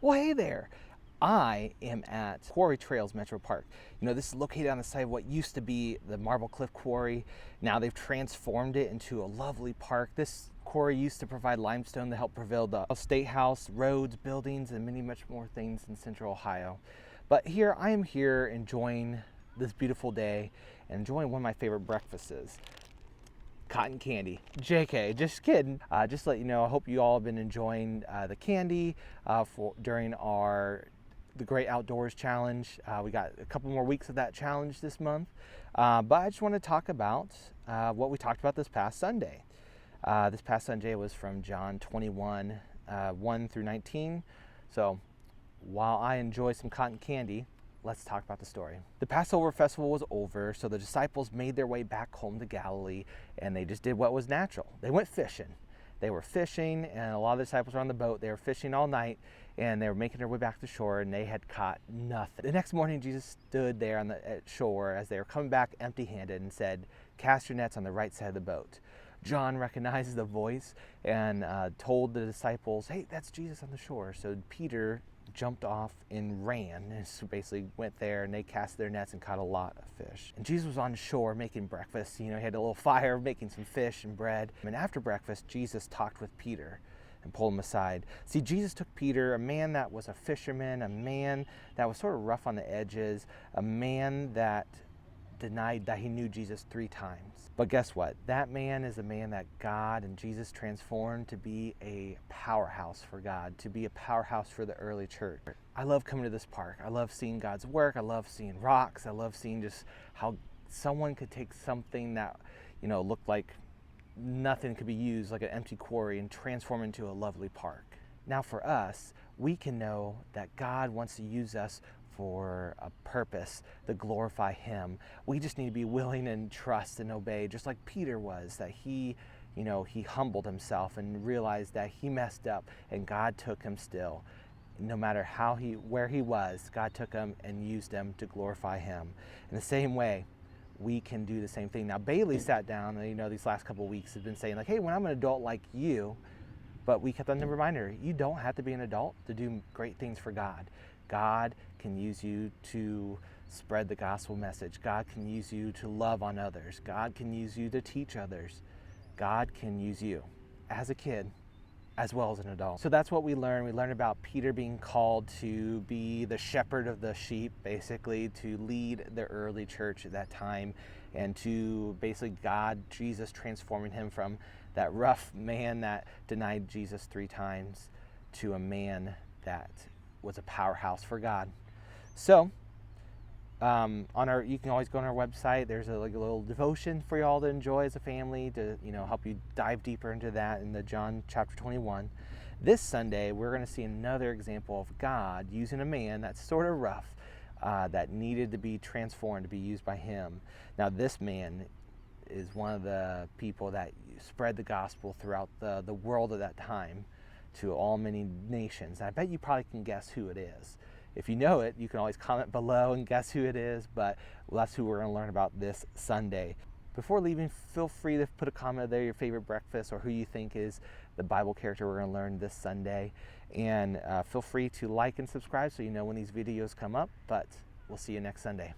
Well, hey there. I am at Quarry Trails Metro Park. This is located on the site of what used to be the Marble Cliff Quarry. Now they've transformed it into a lovely park. This quarry used to provide limestone to help build the state house, roads, buildings, and many much more things in central Ohio. But I am here enjoying this beautiful day and enjoying one of my favorite breakfasts. Cotton candy. JK, just kidding. Just to let you know, I hope you all have been enjoying the candy during the Great Outdoors Challenge. We got a couple more weeks of that challenge this month. But I just want to talk about what we talked about this past Sunday. This past Sunday was from John 21, 1 through 19. So while I enjoy some cotton candy, let's talk about the story. The Passover festival was over, so the disciples made their way back home to Galilee, and they just did what was natural. They went fishing. They were fishing, and a lot of the disciples were on the boat. They were fishing all night, and they were making their way back to shore, and they had caught nothing. The next morning, Jesus stood there on the shore as they were coming back empty-handed and said, "Cast your nets on the right side of the boat." John recognized the voice and told the disciples, "Hey, that's Jesus on the shore." So Peter jumped off and ran, and so basically went there, and they cast their nets and caught a lot of fish. And Jesus was on shore making breakfast. He had a little fire making some fish and bread. And after breakfast, Jesus talked with Peter and pulled him aside. See, Jesus took Peter, a man that was a fisherman, a man that was sort of rough on the edges, a man that denied that he knew Jesus 3 times. But guess what? That man is a man that God and Jesus transformed to be a powerhouse for God, to be a powerhouse for the early church. I love coming to this park. I love seeing God's work. I love seeing rocks. I love seeing just how someone could take something that, looked like nothing could be used, like an empty quarry, and transform into a lovely park. Now for us, we can know that God wants to use us for a purpose to glorify Him. We just need to be willing and trust and obey, just like Peter was, that he humbled himself and realized that he messed up, and God took him still. No matter where he was, God took him and used him to glorify Him. In the same way, we can do the same thing. Now Bailey sat down, and these last couple of weeks has been saying like, "Hey, when I'm an adult like you," but we kept on the reminder, you don't have to be an adult to do great things for God. God can use you to spread the gospel message. God can use you to love on others. God can use you to teach others. God can use you as a kid as well as an adult. So that's what we learned. We learned about Peter being called to be the shepherd of the sheep, basically to lead the early church at that time, and to basically Jesus transforming him from that rough man that denied Jesus 3 times to a man that was a powerhouse for God. So you can always go on our website. There's a little devotion for you all to enjoy as a family to help you dive deeper into that in the John chapter 21. This Sunday we're going to see another example of God using a man that's sort of rough, that needed to be transformed to be used by Him. Now this man is one of the people that spread the gospel throughout the world at that time to all many nations. I bet you probably can guess who it is. If you know it, you can always comment below and guess who it is, but that's who we're going to learn about this Sunday. Before leaving, feel free to put a comment there, your favorite breakfast, or who you think is the Bible character we're going to learn this Sunday. And feel free to like and subscribe so you know when these videos come up, but we'll see you next Sunday.